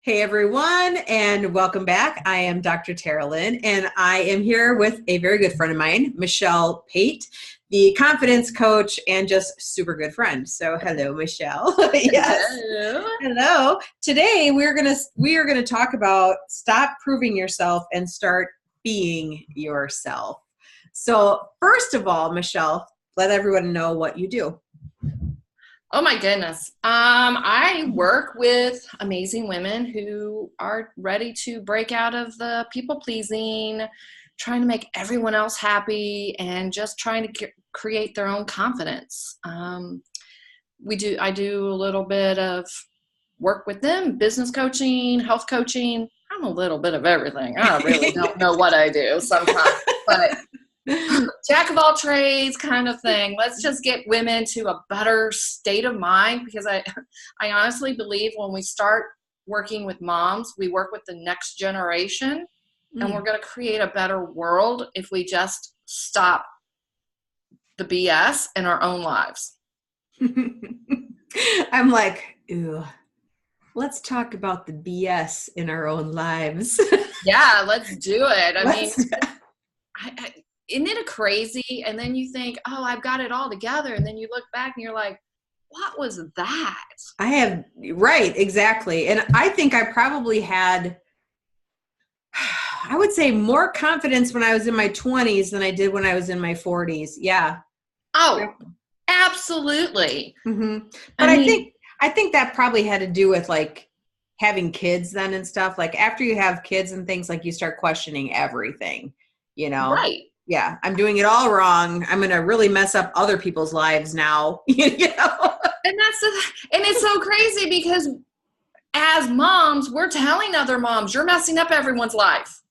Hey everyone, and welcome back. I am Dr. Tara Lynn, and I am here with a very good friend of mine, Michelle Pate, the confidence coach and just super good friend. So, hello, Michelle. Yes, Hello. hello. Today we are gonna talk about stop proving yourself and start being yourself. So, first of all, Michelle, let everyone know what you do. Oh my goodness. I work with amazing women who are ready to break out of the people pleasing, trying to make everyone else happy, and just trying to create their own confidence. I do a little bit of work with them, business coaching, health coaching. I'm a little bit of everything. I really don't know what I do sometimes, but jack of all trades kind of thing. Let's just get women to a better state of mind, because I honestly believe when we start working with moms, we work with the next generation, and we're Mm. going to create a better world if we just stop the BS in our own lives. I'm like, ooh, let's talk about the BS in our own lives. Yeah, let's do it. I mean, Let's, isn't it crazy? And then you think, oh, I've got it all together. And then you look back and you're like, what was that? I have, right, exactly. And I think I probably had, I would say, more confidence when I was in my 20s than I did when I was in my 40s. Yeah. Oh, absolutely. hmm I But mean, I think that probably had to do with like having kids then and stuff. Like after you have kids and things, like you start questioning everything, you know? right. Yeah, I'm doing it all wrong. I'm going to really mess up other people's lives now, you know? And it's so crazy because as moms, we're telling other moms, you're messing up everyone's life.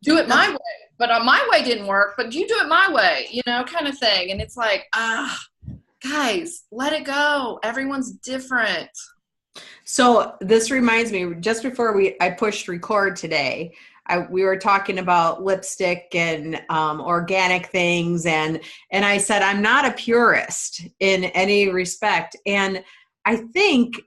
Do it my way. But my way didn't work, but you do it my way, kind of thing. And it's like, guys, let it go. Everyone's different. So this reminds me, just before I pushed record today, we were talking about lipstick and organic things, and I said I'm not a purist in any respect, and I think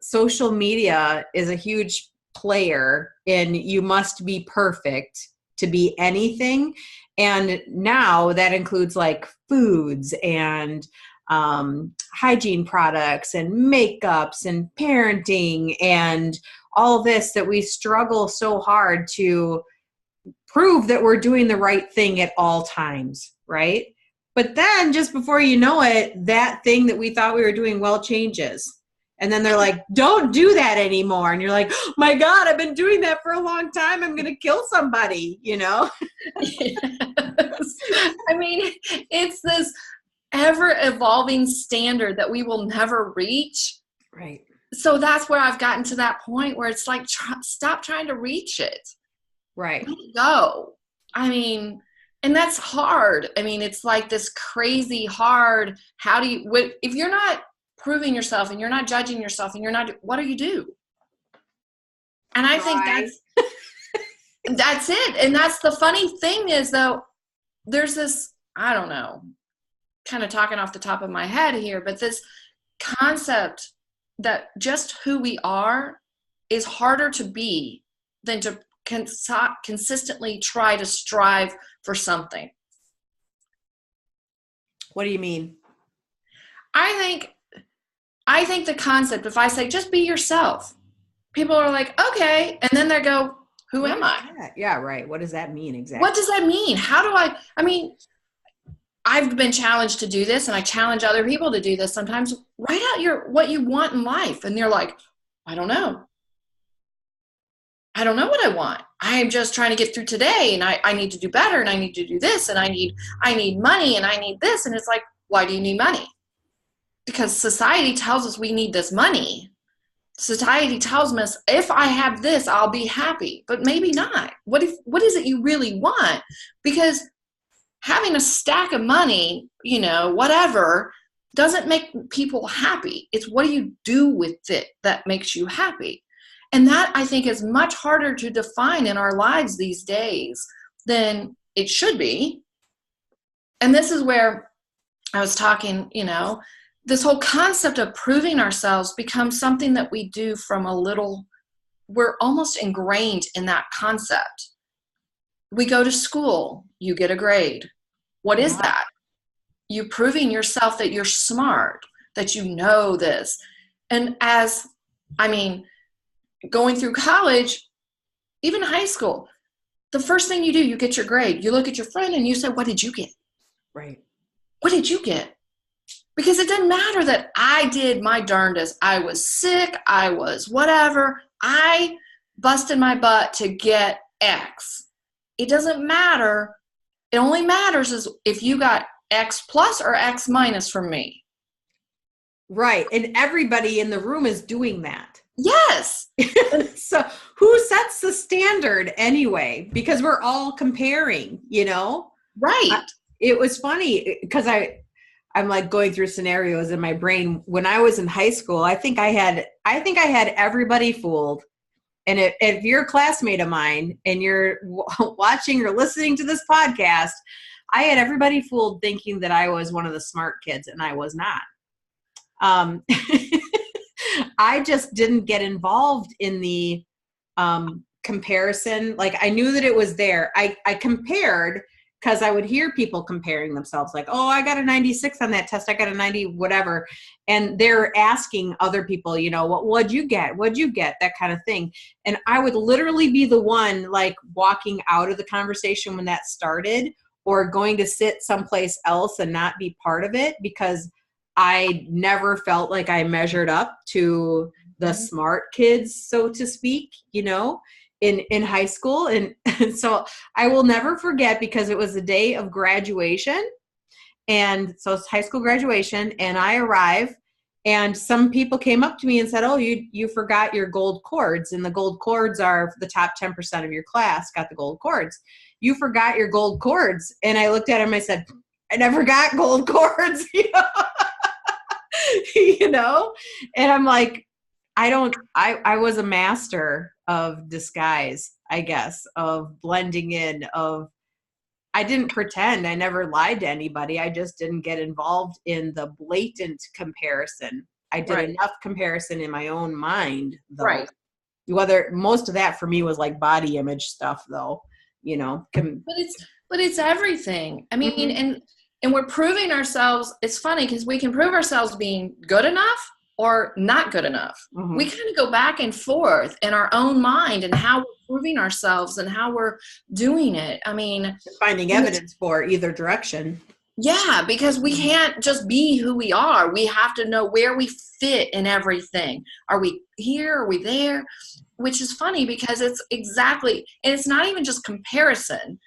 social media is a huge player in you must be perfect to be anything, and now that includes like foods and hygiene products and makeups and parenting and all this that we struggle so hard to prove that we're doing the right thing at all times, right? But then just before you know it, that thing that we thought we were doing well changes. And then they're like, don't do that anymore. And you're like, oh my God, I've been doing that for a long time. I'm going to kill somebody, you know? Yes. I mean, it's this ever evolving standard that we will never reach. Right. So that's where I've gotten to that point where it's like, stop trying to reach it. Right. Let it go. I mean, and that's hard. I mean, it's like this crazy hard. How do you, if you're not proving yourself and you're not judging yourself and you're not, what do you do? And I think Try. that's it. And that's the funny thing is though, there's this, I don't know, kind of talking off the top of my head here, but this concept that just who we are is harder to be than to consistently try to strive for something. What do you mean? I think I think the concept, if I say just be yourself, people are like, okay, and then they go, who What am is I? that? Yeah, right. What does that mean What exactly? does that mean? How do I mean, I've been challenged to do this and I challenge other people to do this sometimes. Write out what you want in life. And they're like, I don't know. I don't know what I want. I'm just trying to get through today and I need to do better and I need to do this and I need money and I need this. And it's like, why do you need money? Because society tells us we need this money. Society tells us if I have this, I'll be happy, but maybe not. What is it you really want? Because having a stack of money, whatever, doesn't make people happy. It's what do you do with it that makes you happy? And that I think is much harder to define in our lives these days than it should be. And this is where I was talking, this whole concept of proving ourselves becomes something that we do from a little we're almost ingrained in that concept. We go to school, you get a grade. What is that? You proving yourself that you're smart, that you know this. And going through college, even high school, the first thing you do, you get your grade. You look at your friend and you say, what did you get? Right. What did you get? Because it doesn't matter that I did my darndest. I was sick. I was whatever. I busted my butt to get X. It doesn't matter. It only matters is if you got X plus or X minus from me. Right. And everybody in the room is doing that. Yes. So who sets the standard anyway? Because we're all comparing, Right. It was funny because I'm like going through scenarios in my brain. When I was in high school, I think I had everybody fooled. And if you're a classmate of mine and you're watching or listening to this podcast, I had everybody fooled thinking that I was one of the smart kids, and I was not. I just didn't get involved in the comparison. Like, I knew that it was there. I compared because I would hear people comparing themselves like, oh, I got a 96 on that test. I got a 90, whatever. And they're asking other people, what'd you get? What'd you get? That kind of thing. And I would literally be the one like walking out of the conversation when that started, or going to sit someplace else and not be part of it, because I never felt like I measured up to the smart kids, so to speak, in high school. And so I will never forget, because it was the day of graduation. And so it's high school graduation, and I arrive, and some people came up to me and said, oh, you forgot your gold cords. And the gold cords are the top 10% of your class got the gold cords. You forgot your gold cords. And I looked at him, I said, I never got gold cords, And I'm like, I was a master of disguise, I guess, of blending in, I didn't pretend. I never lied to anybody. I just didn't get involved in the blatant comparison. I did enough comparison in my own mind, though. Right. Whether most of that for me was like body image stuff, though, But it's everything. I mean, and we're proving ourselves. It's funny because we can prove ourselves being good enough or not good enough. Mm-hmm. We kind of go back and forth in our own mind and how we're proving ourselves and how we're doing it. I mean, finding evidence for either direction. Yeah, because we can't just be who we are. We have to know where we fit in everything. Are we here? Are we there? Which is funny because it's exactly, and it's not even just comparison.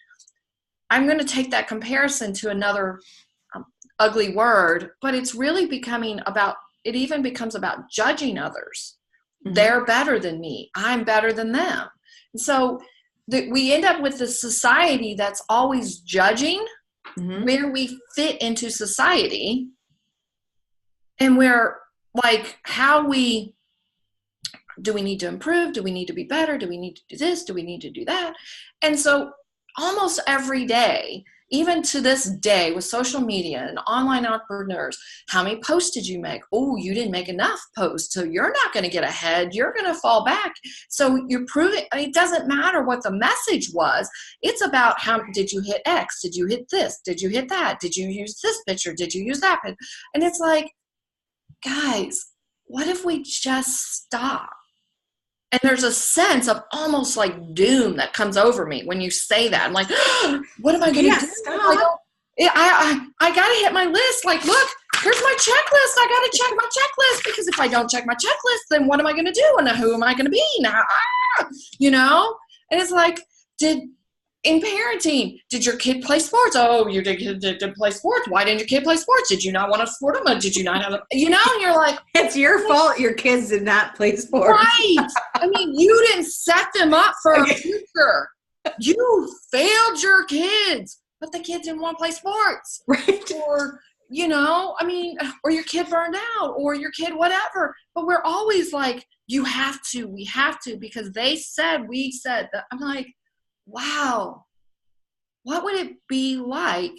I'm going to take that comparison to another ugly word, but it's really it even becomes about judging others. Mm-hmm. They're better than me. I'm better than them. And so we end up with this society that's always judging where we fit into society, and where, like, do we need to improve? Do we need to be better? Do we need to do this? Do we need to do that? And so almost every day, even to this day with social media and online entrepreneurs, how many posts did you make? Oh, you didn't make enough posts, so you're not going to get ahead. You're going to fall back. So you're proving, it doesn't matter what the message was. It's about how did you hit X? Did you hit this? Did you hit that? Did you use this picture? Did you use that picture? And it's like, guys, what if we just stop? And there's a sense of almost like doom that comes over me when you say that. I'm like, oh, what am I going to do? I got to hit my list. Like, look, here's my checklist. I got to check my checklist, because if I don't check my checklist, then what am I going to do? And who am I going to be now? And it's like, in parenting, did your kid play sports? Oh, your kid did play sports. Why didn't your kid play sports? Did you not want to support them? Did you not have them? And you're like, it's your fault your kids did not play sports. Right. I mean, you didn't set them up for a future. You failed your kids, but the kids didn't want to play sports. Right. Or, or your kid burned out, or your kid whatever. But we're always like, we have to, because we said that. I'm like, wow, what would it be like?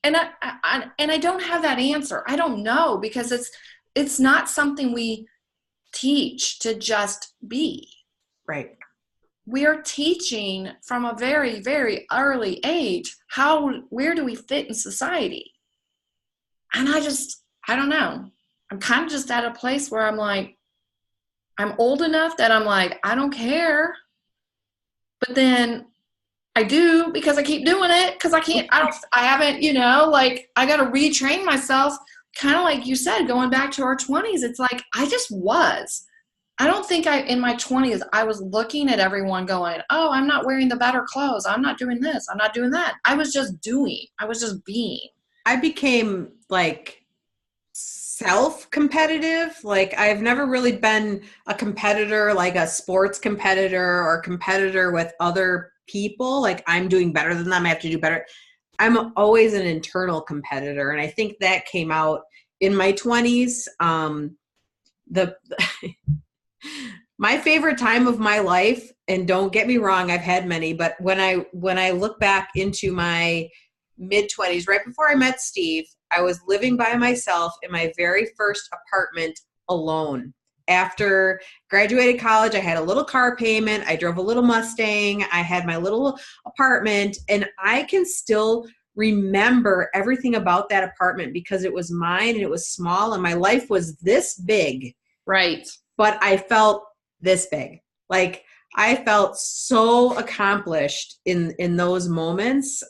And I don't have that answer. I don't know, because it's not something we teach to just be. Right. We are teaching from a very, very early age where do we fit in society? And I don't know. I'm kind of just at a place where I'm like, I'm old enough that I'm like, I don't care. But then I do because I keep doing it because I haven't, like I got to retrain myself. Kind of like you said, going back to our 20s, it's like I just was. I don't think in my 20s, I was looking at everyone going, oh, I'm not wearing the better clothes. I'm not doing this. I'm not doing that. I was just doing. I was just being. I became like self-competitive. Like I've never really been a competitor, like a sports competitor or competitor with other people. Like I'm doing better than them. I have to do better. I'm always an internal competitor. And I think that came out in my 20s. The my favorite time of my life, and don't get me wrong, I've had many, but when I look back into my mid 20s, right before I met Steve, I was living by myself in my very first apartment alone. After graduated college, I had a little car payment. I drove a little Mustang. I had my little apartment, and I can still remember everything about that apartment because it was mine and it was small and my life was this big. Right. But I felt this big. Like I felt so accomplished in those moments.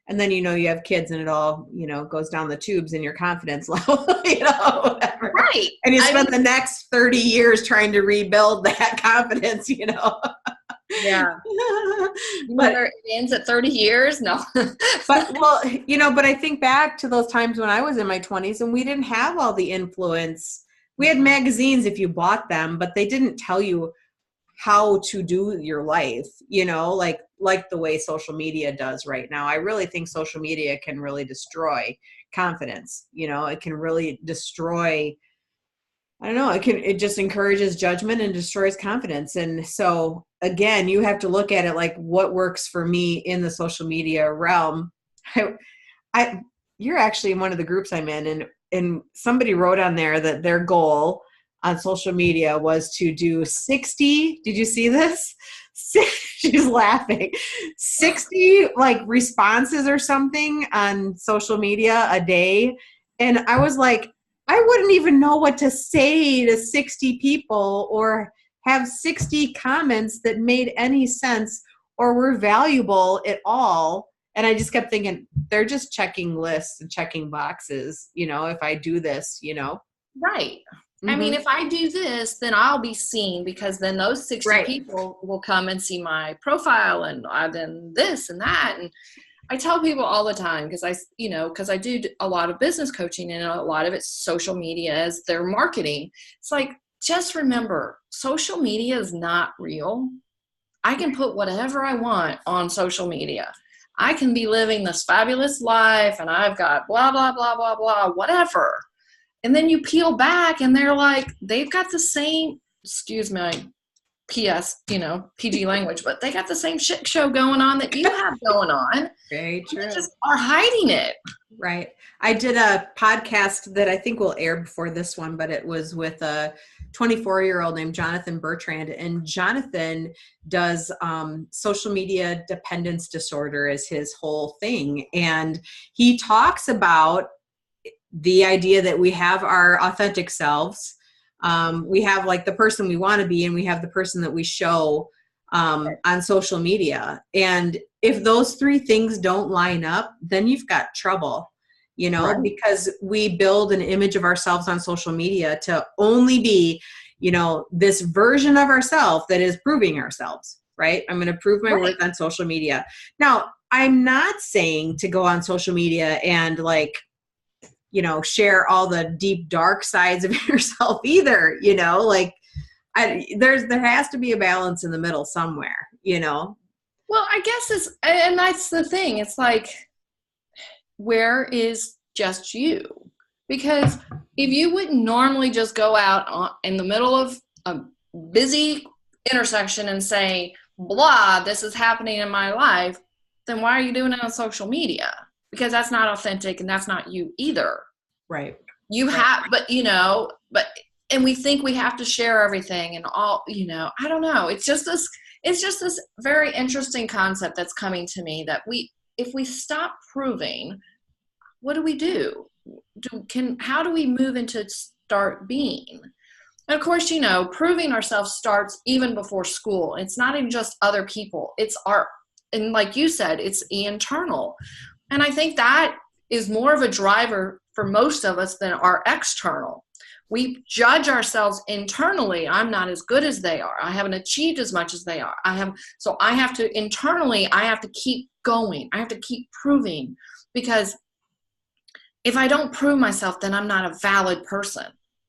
And then, you have kids and it all, goes down the tubes in your confidence level, whatever. Right. And you spend the next 30 years trying to rebuild that confidence, Yeah. Whether it ends at 30 years, no. but I think back to those times when I was in my 20s and we didn't have all the influence. We had magazines if you bought them, but they didn't tell you how to do your life, like the way social media does right now. I really think social media can really destroy confidence. It can really destroy, I don't know, it just encourages judgment and destroys confidence. And so again, you have to look at it like what works for me in the social media realm. You're actually in one of the groups I'm in, and somebody wrote on there that their goal on social media was to do 60. Did you see this? She's laughing. 60 like responses or something on social media a day. And I was like, I wouldn't even know what to say to 60 people or have 60 comments that made any sense or were valuable at all. And I just kept thinking, they're just checking lists and checking boxes, if I do this, Right. Mm-hmm. I mean, if I do this, then I'll be seen because then those 60 people will come and see my profile and then this and that. And I tell people all the time because I do a lot of business coaching and a lot of it's social media as their marketing. It's like, just remember, social media is not real. I can put whatever I want on social media. I can be living this fabulous life and I've got blah, blah, blah, blah, blah, whatever. And then you peel back and they're like, they've got the same, excuse my PS, PG language, but they got the same shit show going on that you have going on. Very true. They just are hiding it. Right. I did a podcast that I think will air before this one, but it was with a 24-year-old named Jonathan Bertrand. And Jonathan does social media dependence disorder as his whole thing. And he talks about the idea that we have our authentic selves. We have like the person we want to be, and we have the person that we show on social media. And if those three things don't line up, then you've got trouble, because we build an image of ourselves on social media to only be, this version of ourselves that is proving ourselves, right? I'm going to prove my worth on social media. Now, I'm not saying to go on social media and share all the deep, dark sides of yourself either, there has to be a balance in the middle somewhere, Well, I guess and that's the thing. It's like, where is just you? Because if you wouldn't normally just go out in the middle of a busy intersection and say, blah, this is happening in my life, then why are you doing it on social media? Because that's not authentic and that's not you either. Right. You have, but and we think we have to share everything and all, I don't know. It's just this very interesting concept that's coming to me that if we stop proving, what do we do? How do we move into start being? And of course, proving ourselves starts even before school. It's not even just other people. And like you said, it's internal. And I think that is more of a driver for most of us than our external. We judge ourselves internally. I'm not as good as they are. I haven't achieved as much as they are. So I have to internally, I have to keep going. I have to keep proving, because if I don't prove myself, then I'm not a valid person.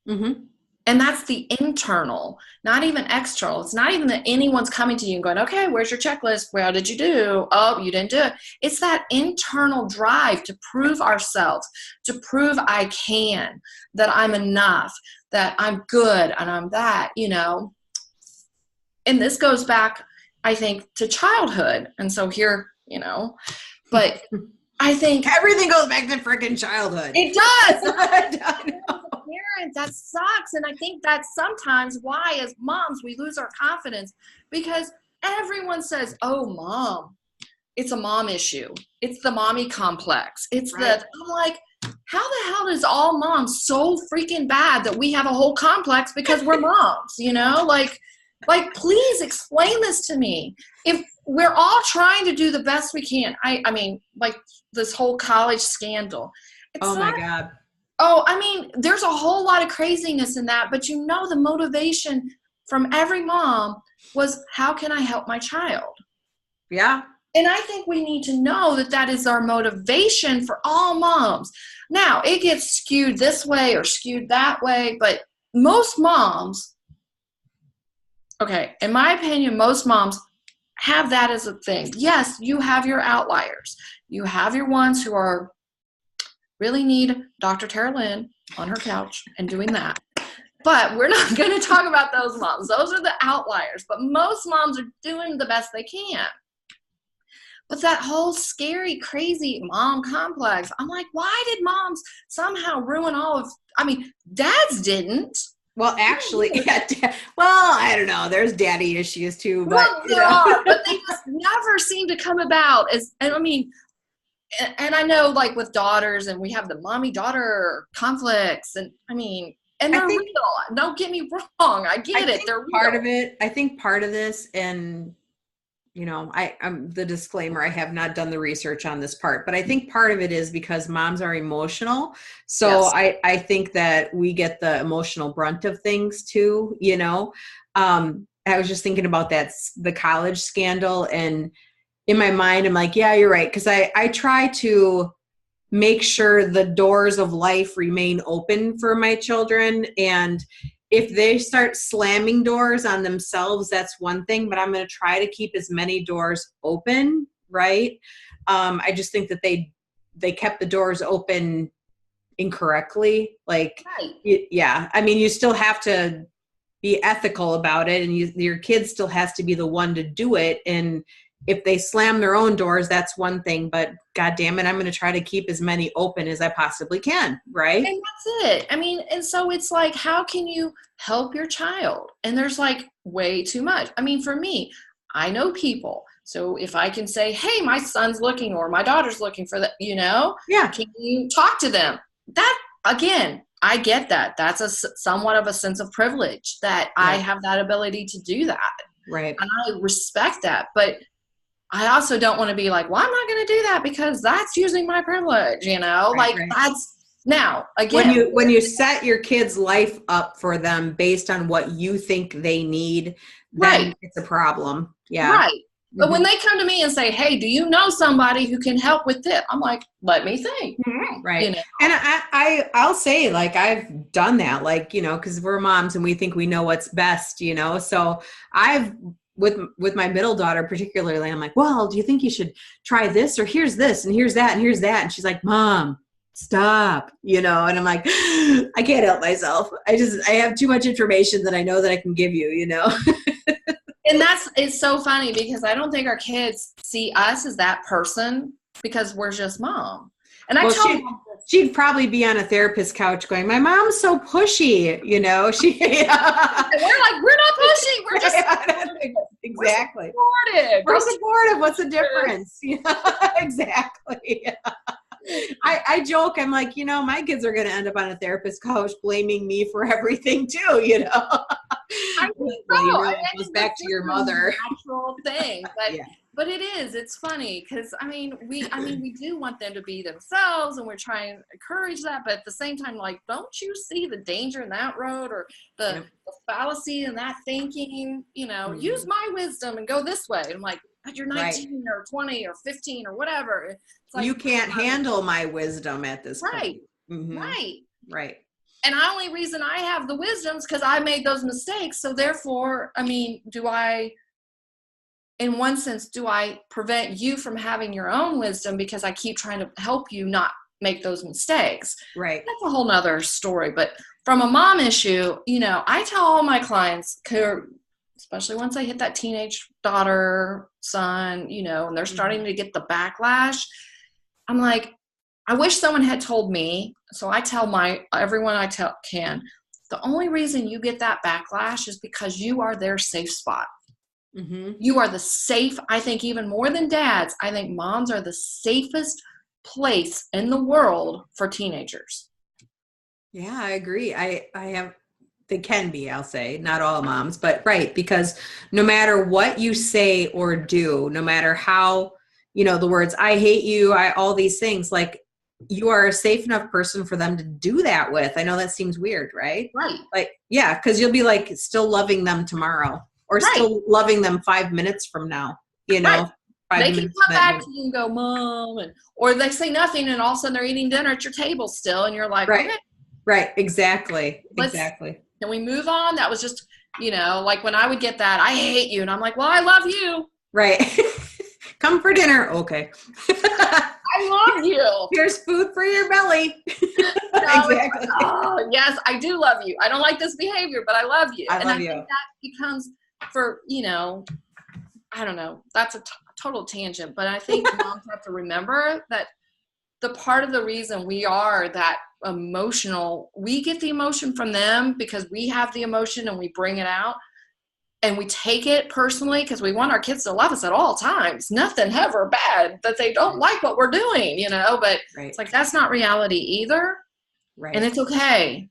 Mm-hmm. And that's the internal, not even external. It's not even that anyone's coming to you and going, okay, where's your checklist? How did you do? Oh, you didn't do it. It's that internal drive to prove ourselves, to prove I can, that I'm enough, that I'm good, and I'm that, And this goes back, I think, to childhood. And so here, but I think everything goes back to freaking childhood. It does. Parents, that sucks. And I think that's sometimes why, as moms, we lose our confidence, because everyone says, oh, mom, it's a mom issue. It's the mommy complex. It's right. I'm like, how the hell is all moms so freaking bad that we have a whole complex because we're moms, Like, please explain this to me. If we're all trying to do the best we can, I mean, like this whole college scandal. My God. Oh, I mean, there's a whole lot of craziness in that, but the motivation from every mom was, how can I help my child? Yeah. And I think we need to know that is our motivation for all moms. Now, it gets skewed this way or skewed that way, but most moms, okay, in my opinion, most moms have that as a thing. Yes, you have your outliers. You have your ones who really need Dr. Tara Lynn on her couch and doing that. But we're not going to talk about those moms. Those are the outliers. But most moms are doing the best they can. But that whole scary, crazy mom complex, I'm like, why did moms somehow ruin dads didn't. Well, actually, I don't know. There's daddy issues too. But, but they just never seem to come about. And I know, like with daughters, and we have the mommy-daughter conflicts, and they're real. Don't get me wrong. I get it. They're part real. of it. I think part of this, and I'm the disclaimer, I have not done the research on this part, but I think part of it is because moms are emotional. So yes. I think that we get the emotional brunt of things too, I was just thinking about the college scandal, and in my mind, I'm like, yeah, you're right. Cause I try to make sure the doors of life remain open for my children. And if they start slamming doors on themselves, that's one thing, but I'm going to try to keep as many doors open. Right. I just think that they kept the doors open incorrectly. Like, right. Yeah. You still have to be ethical about it, and your kid still has to be the one to do it. And if they slam their own doors, that's one thing, but God damn it, I'm going to try to keep as many open as I possibly can. Right. And that's it. And so it's like, how can you help your child? And there's like way too much. For me, I know people. So if I can say, hey, my son's looking, or my daughter's looking for that, yeah. Can you talk to them? That, again, I get that. That's somewhat of a sense of privilege that I have that ability to do that. Right. And I respect that. But I also don't want to be like, well, I'm not going to do that because that's using my privilege, right. That's now, again. When you set your kid's life up for them based on what you think they need, then it's a problem. Yeah. Right. Mm-hmm. But when they come to me and say, hey, do you know somebody who can help with this? I'm like, let me think. Mm-hmm. Right. And I'll say, like, I've done that, like, because we're moms and we think we know what's best, so I've, with my middle daughter particularly, I'm like, well, do you think you should try this, or here's this and here's that and here's that? And she's like, Mom, stop, and I'm like, I can't help myself. I have too much information that I know that I can give you, And it's so funny because I don't think our kids see us as that person because we're just mom. And I tell them this she'd probably be on a therapist couch going, my mom's so pushy, you know, she, And we're like, we're not pushy. We're just exactly. We're supportive. We're supportive. What's the difference? Exactly. I joke, I'm like, you know, my kids are going to end up on a therapist couch blaming me for everything too, you know. I think well, so. you know, it goes back to your mother. Natural thing, but Yeah. but it is. It's funny because we do want them to be themselves, and we're trying to encourage that. But at the same time, like, don't you see the danger in that road or the fallacy in that thinking? You know, use my wisdom and go this way. And I'm like, but you're 19 or 20 or 15 or whatever. It's like, you can't handle my wisdom at this right, point. Right. And the only reason I have the wisdom is because I made those mistakes. So therefore, I mean, in one sense, do I prevent you from having your own wisdom because I keep trying to help you not make those mistakes? Right. That's a whole nother story. But from a mom issue, you know, I tell all my clients, especially once I hit that teenage daughter, son, you know, and they're starting to get the backlash, I'm like, I wish someone had told me. So I tell everyone I can, the only reason you get that backlash is because you are their safe spot. You are the safe, I think even more than dads, I think moms are the safest place in the world for teenagers. Yeah, I agree. They can be, I'll say, not all moms, but right. Because no matter what you say or do, no matter how, you know, the words, I hate you, all these things, like, you are a safe enough person for them to do that with. I know that seems weird, right? Right. Like, yeah, because you'll be like still loving them tomorrow or still loving them 5 minutes from now, you know? Right. They can come back to you and go, Mom, or they say nothing and all of a sudden they're eating dinner at your table still. And you're like, right. Okay. Right. Exactly. Exactly. Can we move on? That was just, you know, like when I would get that, I hate you. And I'm like, well, I love you. Right. Come for dinner. Okay. I love you. Here's food for your belly. Exactly. Oh, yes, I do love you. I don't like this behavior, but I love you. I love you. Think that becomes for, you know, I don't know. That's a total tangent, but I think moms have to remember that the part of the reason we are that emotional, we get the emotion from them because we have the emotion and we bring it out. And we take it personally because we want our kids to love us at all times. Nothing ever bad that they don't like what we're doing, you know, but it's like, that's not reality either. Right. And it's okay.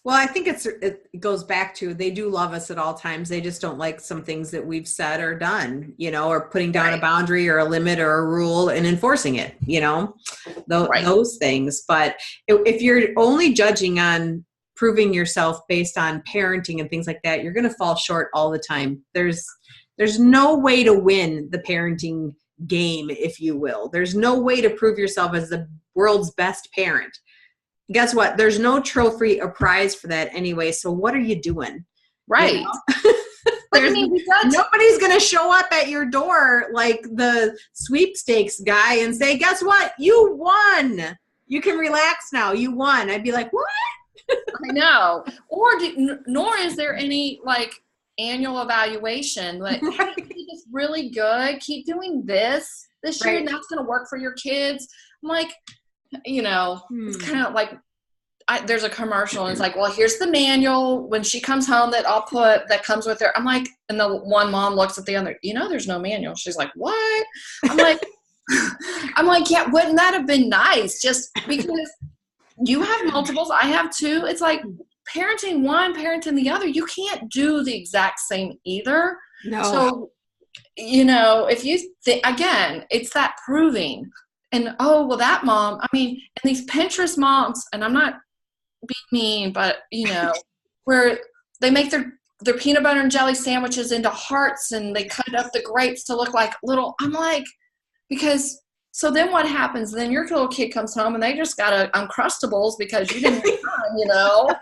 Well, I think it goes back to, they do love us at all times. They just don't like some things that we've said or done, you know, or putting down a boundary or a limit or a rule and enforcing it, you know, those things. But if you're only judging on proving yourself based on parenting and things like that, you're going to fall short all the time. There's no way to win the parenting game, if you will. There's no way to prove yourself as the world's best parent. Guess what? There's no trophy or prize for that anyway. So what are you doing? Right. You know? Nobody's going to show up at your door like the sweepstakes guy and say, guess what? You won. You can relax now. You won. I'd be like, what? I know. Nor is there any like annual evaluation. Like, hey, you did this really good. Keep doing this year, and that's going to work for your kids. I'm like, you know, it's kind of like there's a commercial, and it's like, well, here's the manual when she comes home that comes with her. I'm like, and the one mom looks at the other, you know, there's no manual. She's like, what? I'm like, yeah, wouldn't that have been nice? Just because you have multiples, I have two. It's like parenting one, parenting the other. You can't do the exact same either. No. So, you know, if you again, it's that proving. And oh, well, that mom. I mean, and these Pinterest moms, and I'm not being mean, but you know, where they make their peanut butter and jelly sandwiches into hearts, and they cut up the grapes to look like little. I'm like, because. So then what happens? Then your little kid comes home and they just got Uncrustables because you didn't have time, you know?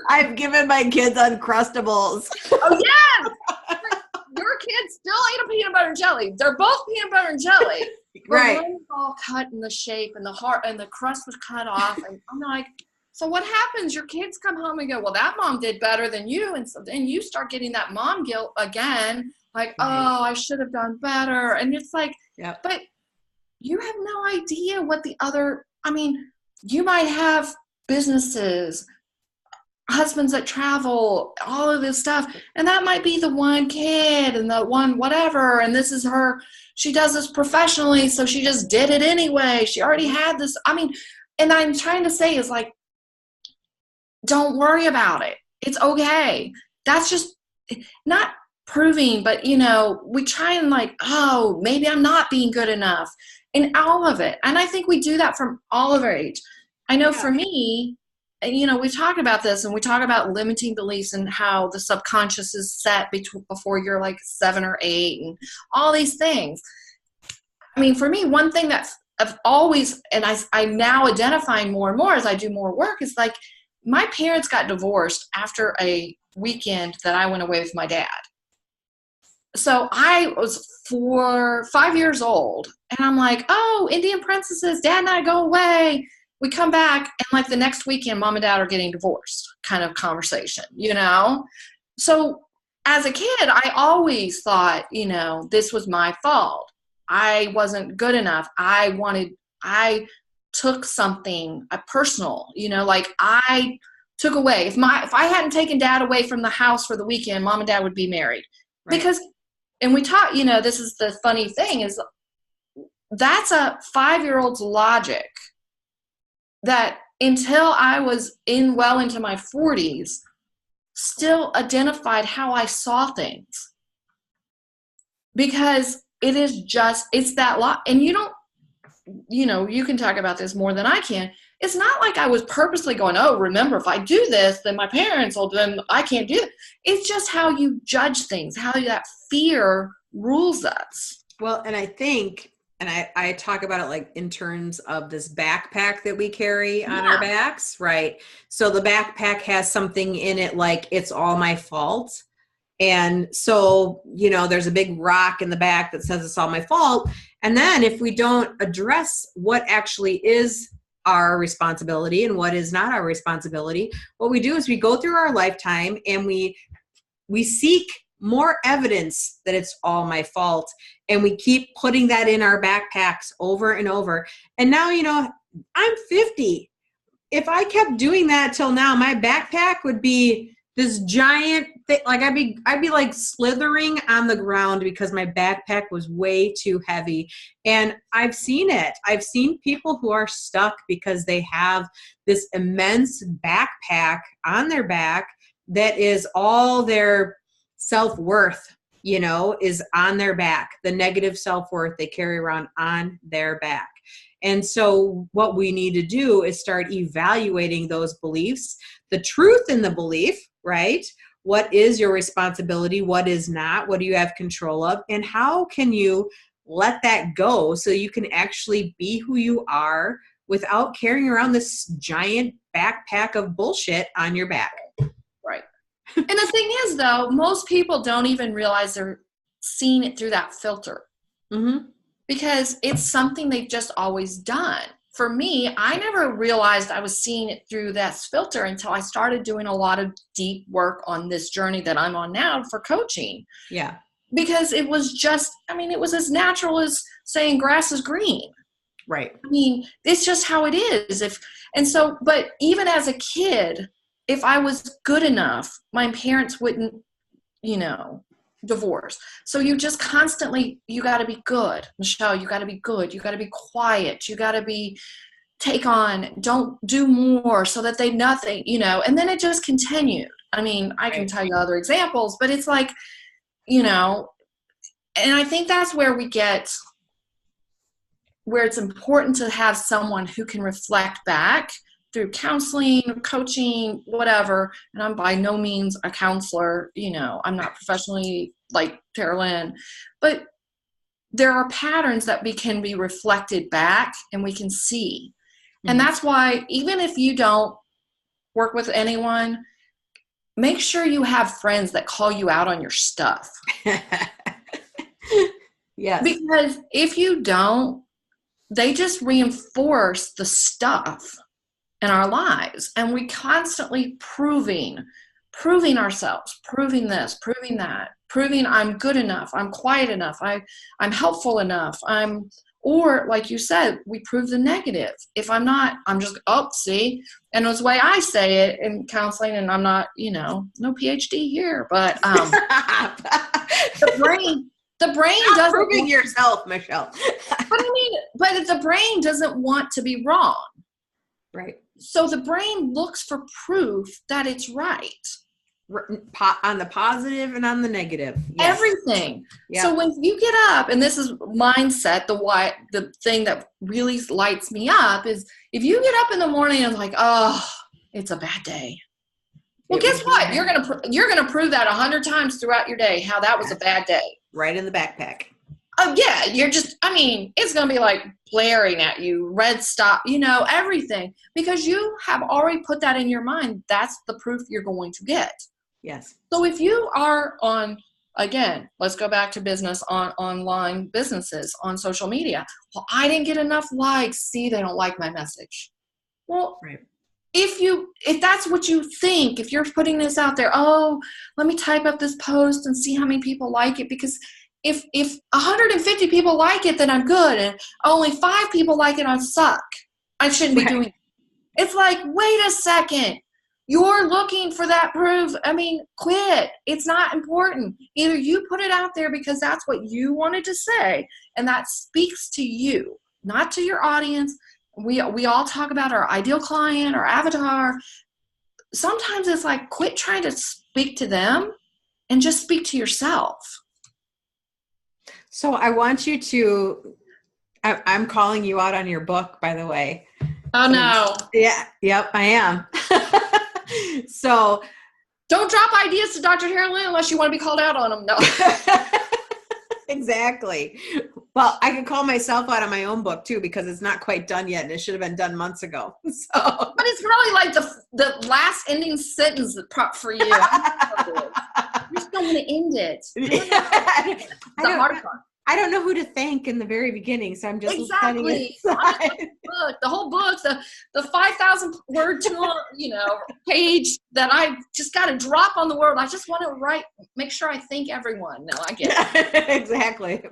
I've given my kids Uncrustables. Oh, yes! Your kids still ate a peanut butter and jelly. They're both peanut butter and jelly. Right. One was all cut in the shape and the heart and the crust was cut off. And I'm like, so what happens? Your kids come home and go, well, that mom did better than you. And so then you start getting that mom guilt again. Like, oh, I should have done better. And it's like, but you have no idea what the other, I mean, you might have businesses, husbands that travel, all of this stuff, and that might be the one kid and the one whatever, and this is her, she does this professionally, so she just did it anyway. She already had this. I mean, and I'm trying to say is like, don't worry about it. It's okay. That's just not proving, but we try and like, oh, maybe I'm not being good enough in all of it. And I think we do that from all of our age. I know for me, we talk about this, and we talk about limiting beliefs and how the subconscious is set before you're like 7 or 8 and all these things. I mean, for me, one thing that I've always, and I'm now identifying more and more as I do more work, is like my parents got divorced after a weekend that I went away with my dad. So I was 5 years old, and I'm like, oh, Indian princesses, dad and I go away. We come back, and like the next weekend, mom and dad are getting divorced kind of conversation, So as a kid, I always thought, this was my fault. I wasn't good enough. I took something personal, like I took away. If I hadn't taken dad away from the house for the weekend, mom and dad would be married. Right. Because, and we taught, this is the funny thing, is that's a 5-year-old's logic that until I was well into my 40s, still identified how I saw things. Because it's that lot. And you can talk about this more than I can. It's not like I was purposely going, oh, remember, if I do this, then my parents will, then I can't do it. It's just how you judge things, how that fear rules us. Well, and I think, and I talk about it like in terms of this backpack that we carry on our backs, right? So the backpack has something in it like it's all my fault. And so, there's a big rock in the back that says it's all my fault. And then if we don't address what actually is our responsibility and what is not our responsibility, what we do is we go through our lifetime and we seek more evidence that it's all my fault. And we keep putting that in our backpacks over and over. And now, I'm 50. If I kept doing that till now, my backpack would be this giant thing. Like I'd be like slithering on the ground because my backpack was way too heavy. And I've seen it. I've seen people who are stuck because they have this immense backpack on their back that is all their self-worth, is on their back. The negative self-worth they carry around on their back. And so what we need to do is start evaluating those beliefs, the truth in the belief, right? What is your responsibility? What is not? What do you have control of? And how can you let that go so you can actually be who you are without carrying around this giant backpack of bullshit on your back? Right. And the thing is, though, most people don't even realize they're seeing it through that filter. Mm-hmm. Because it's something they've just always done. For me, I never realized I was seeing it through that filter until I started doing a lot of deep work on this journey that I'm on now for coaching. Yeah. Because it was just, it was as natural as saying grass is green. Right. It's just how it is. But even as a kid, if I was good enough, my parents wouldn't, divorce. So you just constantly, you got to be good, Michelle, you got to be good. You got to be quiet. You got to don't do more so that nothing, and then it just continued. I can tell you other examples, but it's like, and I think that's where it's important to have someone who can reflect back through counseling, coaching, whatever. And I'm by no means a counselor, I'm not professionally like Tara Lynn, but there are patterns that can be reflected back and we can see. Mm-hmm. And that's why even if you don't work with anyone, make sure you have friends that call you out on your stuff. Yes. Because if you don't, they just reinforce the stuff in our lives, and we constantly proving ourselves, proving this, proving that, proving I'm good enough, I'm quiet enough, I'm helpful enough, I'm Or like you said, we prove the negative. If I'm not, I'm just, oh, see? And it's the way I say it in counseling, and I'm not, no PhD here, but the brain doesn't proving yourself, Michelle. but the brain doesn't want to be wrong. Right. So the brain looks for proof that it's right. On the positive and on the negative. Yes. Everything. Yeah. So when you get up, and this is mindset, the thing that really lights me up is if you get up in the morning and like, oh, it's a bad day. Well, guess what? You're gonna prove that 100 times throughout your day how that was a bad day. Right in the backpack. Oh yeah, it's gonna be like blaring at you, red stop, everything, because you have already put that in your mind. That's the proof you're going to get. Yes. So if you are again, let's go back to business, on online businesses, on social media. Well, I didn't get enough likes. See, they don't like my message. Well, right. If that's what you think, if you're putting this out there, oh, let me type up this post and see how many people like it, because if 150 people like it, then I'm good, and only 5 people like it, I suck. I shouldn't be doing it. It's like, wait a second. You're looking for that proof. Quit. It's not important. Either you put it out there because that's what you wanted to say, and that speaks to you, not to your audience. We all talk about our ideal client, our avatar. Sometimes it's like, quit trying to speak to them and just speak to yourself. So I want you to, I'm calling you out on your book, by the way. Oh, no. Yeah. Yep, I am. So don't drop ideas to Dr. Carolyn unless you want to be called out on them. No. Exactly. Well, I could call myself out on my own book too, because it's not quite done yet, and it should have been done months ago. So, but it's probably like the last ending sentence for you. You just don't want to end it. The hard part. I don't know who to thank in the very beginning, so I'm just exactly. The whole book, the 5,000 word page that I just got to drop on the world. I just want to make sure I thank everyone. No, I get it. Exactly.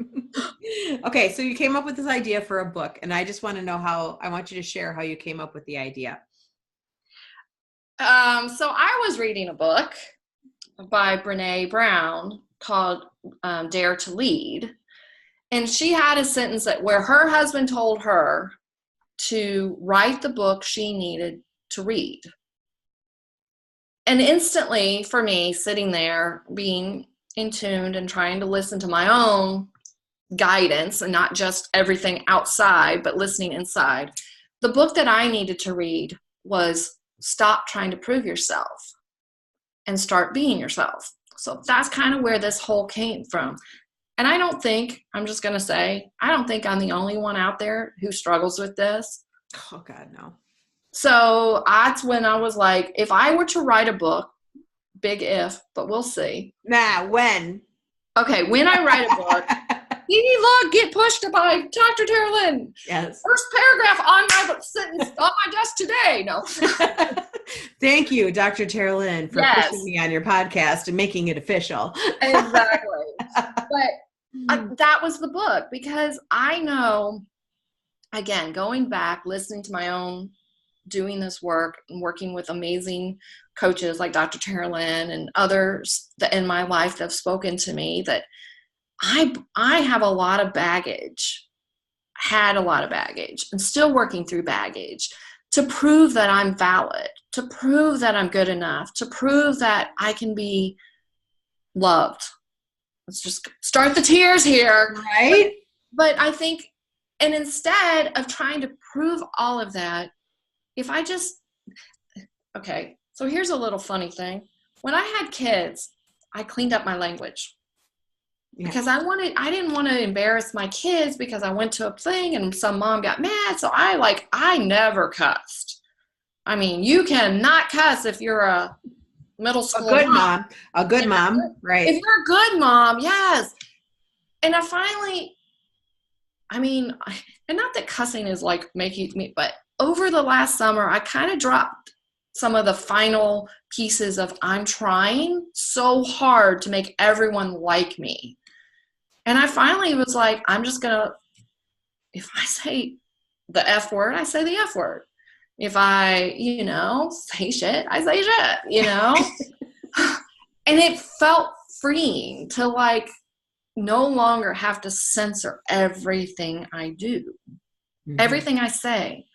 Okay, so you came up with this idea for a book, and I just want to know I want you to share how you came up with the idea. So I was reading a book by Brene Brown called Dare to Lead. And she had a sentence where her husband told her to write the book she needed to read. And instantly, for me, sitting there, being in tune and trying to listen to my own guidance and not just everything outside, but listening inside, the book that I needed to read was Stop Trying to Prove Yourself and Start Being Yourself. So that's kind of where this whole came from. And I'm just going to say, I don't think I'm the only one out there who struggles with this. Oh, God, no. So that's when I was like, if I were to write a book, big if, but we'll see. When? Okay, when I write a book, look, get pushed by Dr. Tara Lynn. Yes. First paragraph on my sentence on my desk today. No. Thank you, Dr. Tara Lynn, for pushing me on your podcast and making it official. Exactly. But that was the book, because I know, again, going back, listening to my own, doing this work and working with amazing coaches like Dr. Tara Lynn and others that in my life that have spoken to me, that I have a lot of baggage, had a lot of baggage, and still working through baggage to prove that I'm valid, to prove that I'm good enough, to prove that I can be loved. Let's just start the tears here. Right? But I think, and instead of trying to prove all of that, okay, so here's a little funny thing. When I had kids, I cleaned up my language. Yeah. Because I didn't want to embarrass my kids, because I went to a thing and some mom got mad. So I never cussed. I mean, you cannot cuss if you're a middle school mom. A good mom, right. If you're a good mom, yes. And I finally, and not that cussing is like making me, but over the last summer, I kind of dropped some of the final pieces of I'm trying so hard to make everyone like me. And I finally was like, I'm just going to if I say the F word, I say the F word. If I, say shit, I say shit, And it felt freeing to like no longer have to censor everything I do, everything I say.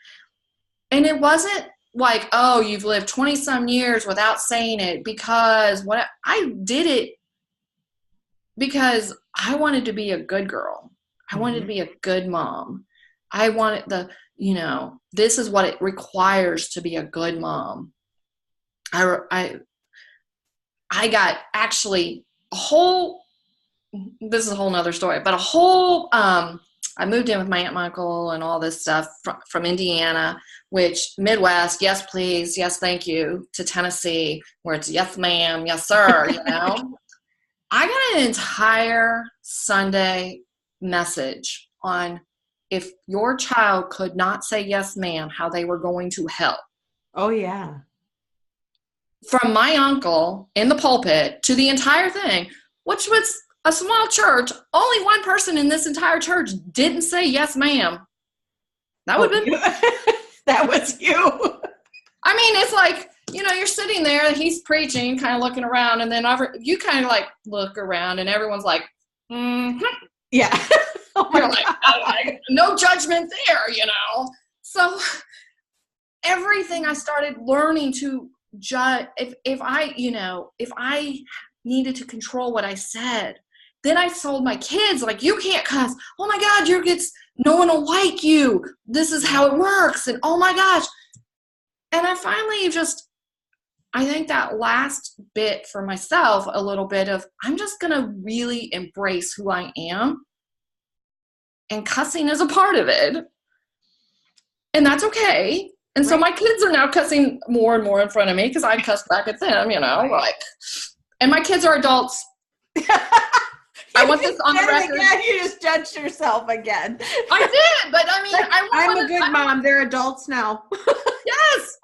And it wasn't like, oh, you've lived 20 some years without saying it, because what I did it because I wanted to be a good girl. I wanted to be a good mom. I wanted this is what it requires to be a good mom. I got actually this is a whole nother story, but I moved in with my aunt and uncle and all this stuff from Indiana, which Midwest, yes, please, yes, thank you, to Tennessee, where it's yes, ma'am, yes, sir, I got an entire Sunday message on if your child could not say yes, ma'am, how they were going to hell. Oh, yeah. From my uncle in the pulpit to the entire thing, which was a small church. Only one person in this entire church didn't say yes, ma'am. That would have been. That was you. I mean, it's like, you're sitting there, he's preaching, kind of looking around, and then you kind of like look around and everyone's like, mm-hmm. Yeah. You're like, no judgment there, So everything I started learning to judge, if I needed to control what I said, then I told my kids, like, you can't cuss. Oh my God, no one will like you. This is how it works. And oh my gosh. And I finally I think that last bit for myself, a little bit of, I'm just going to really embrace who I am. And cussing is a part of it. And that's okay. And so my kids are now cussing more and more in front of me because I cuss back at them, and my kids are adults. I want this on the record. Again, you just judged yourself again. I did, but I mean, I'm a good mom. They're adults now. Yes.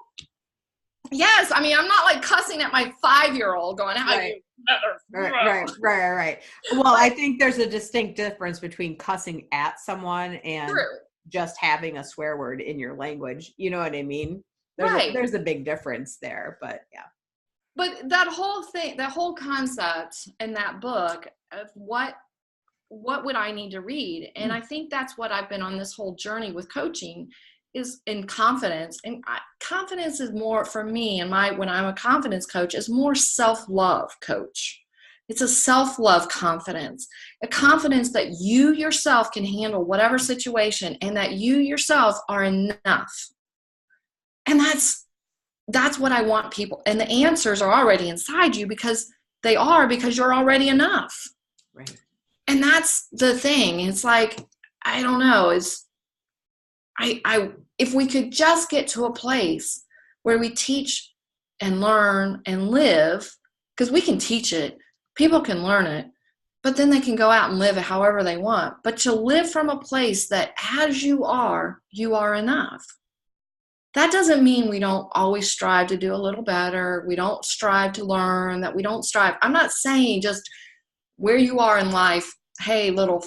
Yes. I mean, I'm not like cussing at my 5-year-old going, how you Right. Well, I think there's a distinct difference between cussing at someone and just having a swear word in your language. You know what I mean? There's a big difference there, but yeah. But that whole thing, that whole concept in that book of what would I need to read? And I think that's what I've been on this whole journey with coaching, is in confidence. And confidence is more for me, and when I'm a confidence coach, is more self-love coach. It's a self-love confidence, a confidence that you yourself can handle whatever situation and that you yourself are enough. And that's what I want people. And the answers are already inside you because you're already enough. Right. And that's the thing. It's like, I don't know, if we could just get to a place where we teach and learn and live, because we can teach it, people can learn it, but then they can go out and live it however they want. But to live from a place that as you are enough. That doesn't mean we don't always strive to do a little better. We don't strive to learn, that we don't strive. I'm not saying just where you are in life, hey, little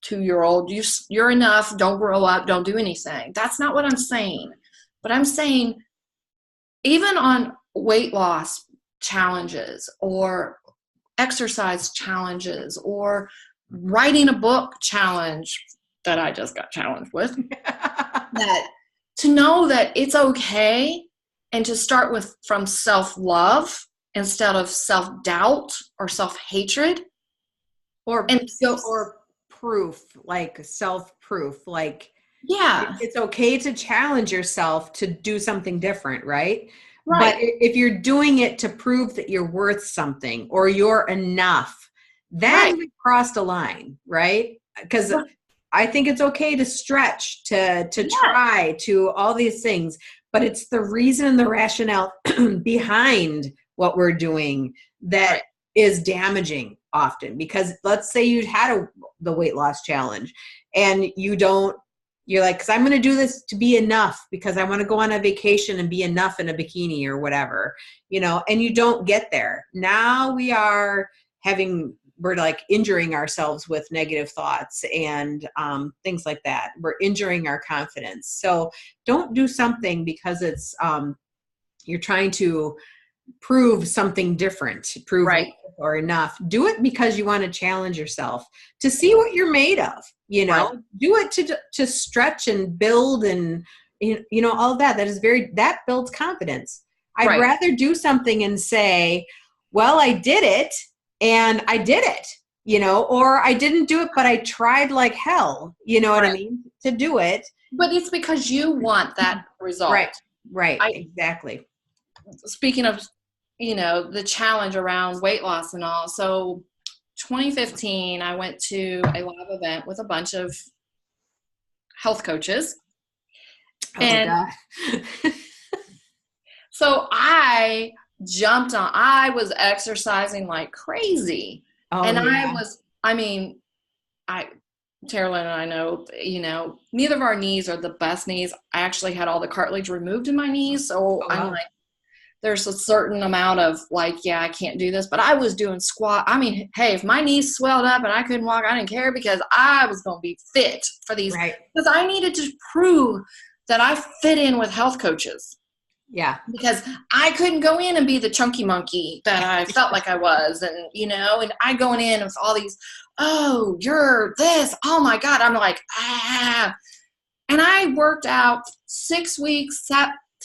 2-year-old, you're enough, don't grow up, don't do anything. That's not what I'm saying. But I'm saying even on weight loss challenges or exercise challenges or writing a book challenge that I just got challenged with, that to know that it's okay and to start from self-love instead of self-doubt or self-hatred. Or proof, like self-proof, like, yeah, it's okay to challenge yourself to do something different, right? But if you're doing it to prove that you're worth something or you're enough, then we crossed a line, right? Because I think it's okay to stretch, to try, to all these things, but it's the reason and the rationale behind what we're doing that is damaging often. Because let's say you had the weight loss challenge and you're like, because I'm going to do this to be enough because I want to go on a vacation and be enough in a bikini or whatever, and you don't get there. Now we are having like injuring ourselves with negative thoughts and things like that. We're injuring our confidence. So don't do something because it's you're trying to prove something different, prove Right. or enough. Do it because you want to challenge yourself to see what you're made of. Right. Do it to stretch and build and all of that. That builds confidence. I'd Right. rather do something and say, well, I did it and I did it, or I didn't do it, but I tried like hell, what I Right. mean, to do it. But it's because you want that result. Right. Exactly. Speaking of, the challenge around weight loss and all. So 2015, I went to a live event with a bunch of health coaches. Oh, And God. so I jumped on, I was exercising like crazy. Oh, And yeah. Terilyn and I know, neither of our knees are the best knees. I actually had all the cartilage removed in my knees. So Oh, I'm wow. like, there's a certain amount of like, yeah, I can't do this, but I was doing squat. I mean, hey, if my knees swelled up and I couldn't walk, I didn't care because I was going to be fit for these, Right. because I needed to prove that I fit in with health coaches. Yeah. Because I couldn't go in and be the chunky monkey that I felt like I was. And, and I going in with all these, oh, you're this. Oh my God. I'm like, ah. And I worked out 6 weeks,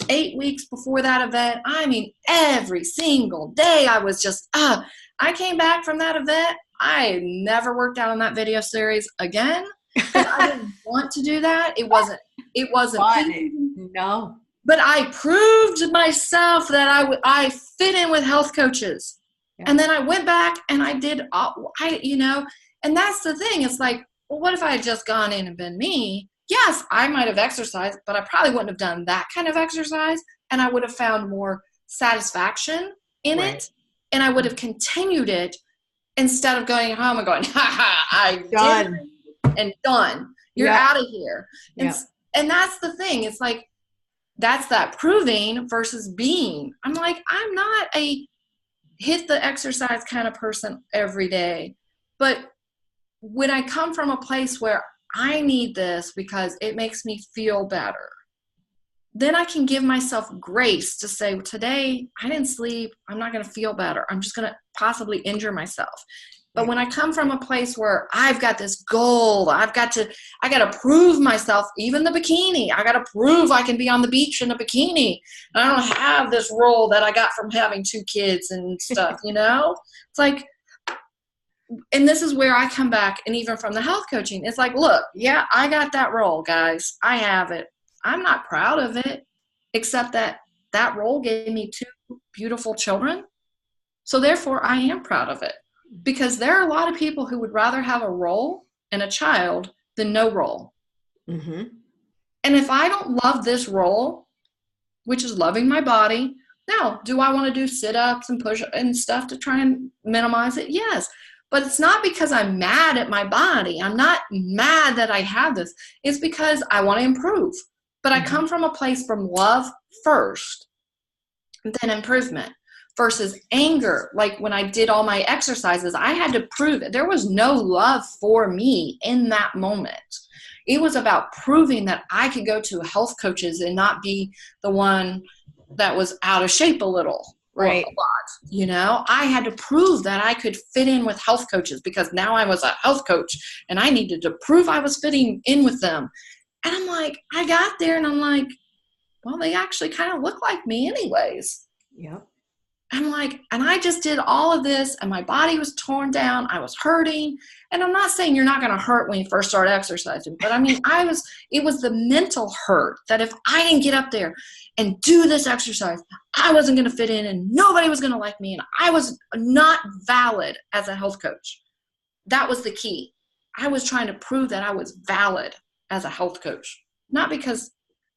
8 weeks before that event. I mean, every single day I was just, I came back from that event. I never worked out on that video series again. I didn't want to do that. It wasn't No. But I proved myself that I fit in with health coaches. Yeah. And then I went back and I did, and that's the thing. It's like, well, what if I had just gone in and been me? Yes, I might have exercised, but I probably wouldn't have done that kind of exercise. And I would have found more satisfaction in it. And I would have continued it instead of going home and going, I done. Did it and done. You're out of here. And that's the thing. It's like, that's that proving versus being. I'm like, I'm not a hit the exercise kind of person every day. But when I come from a place where I need this because it makes me feel better, then I can give myself grace to say, today I didn't sleep. I'm not going to feel better. I'm just going to possibly injure myself. But when I come from a place where I've got this goal, I got to prove myself, even the bikini. I got to prove I can be on the beach in a bikini. I don't have this role that I got from having 2 kids and stuff, It's like, and this is where I come back, and even from the health coaching, it's like, look, yeah, I got that role, guys. I have it. I'm not proud of it, except that role gave me 2 beautiful children. So therefore, I am proud of it. Because there are a lot of people who would rather have a role and a child than no role. Mm-hmm. And if I don't love this role, which is loving my body, now, do I want to do sit-ups and push-ups and stuff to try and minimize it? Yes. But it's not because I'm mad at my body. I'm not mad that I have this. It's because I want to improve. But I come from a place from love first, then improvement. Versus anger. Like when I did all my exercises, I had to prove it. There was no love for me in that moment. It was about proving that I could go to health coaches and not be the one that was out of shape a little. Right. A lot, I had to prove that I could fit in with health coaches because now I was a health coach and I needed to prove I was fitting in with them. And I'm like, I got there and I'm like, well, they actually kind of look like me anyways. Yep. I'm like, and I just did all of this and my body was torn down. I was hurting. And I'm not saying you're not going to hurt when you first start exercising, but I mean, it was the mental hurt that if I didn't get up there and do this exercise, I wasn't going to fit in and nobody was going to like me. And I was not valid as a health coach. That was the key. I was trying to prove that I was valid as a health coach, not because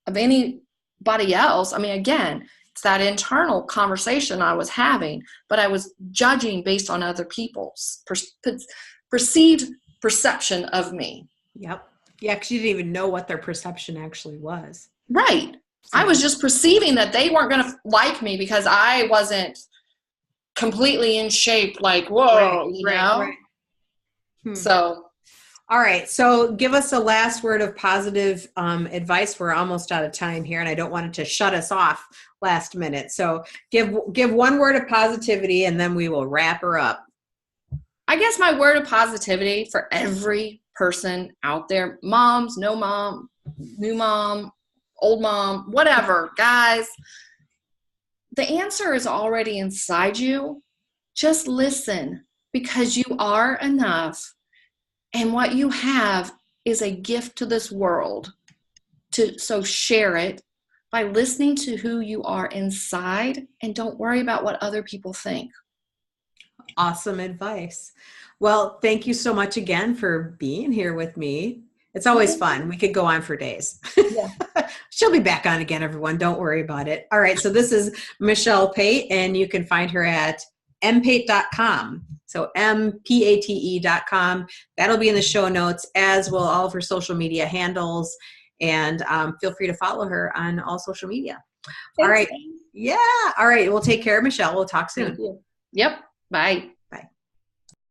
of anybody else. I mean, again, it's that internal conversation I was having, but I was judging based on other people's perceived perception of me. Yep. Yeah, because you didn't even know what their perception actually was. Right. So I was just perceiving that they weren't going to like me because I wasn't completely in shape, like, whoa, right. So, all right. So give us a last word of positive advice. We're almost out of time here, and I don't want it to shut us off last minute. So give one word of positivity, and then we will wrap her up. I guess my word of positivity for every person out there, moms, no mom, new mom, old mom, whatever, guys, the answer is already inside you. Just listen, because you are enough. And what you have is a gift to this world. So share it by listening to who you are inside, and don't worry about what other people think. Awesome advice. Well, thank you so much again for being here with me. It's always fun. We could go on for days. Yeah. She'll be back on again, everyone. Don't worry about it. All right. So this is Michelle Pate, and you can find her at mpate.com. So mpate.com. That'll be in the show notes, as will all of her social media handles. And feel free to follow her on all social media. Thanks. All right. Yeah. All right. We'll take care of Michelle. We'll talk soon. Thank you. Yep. Bye.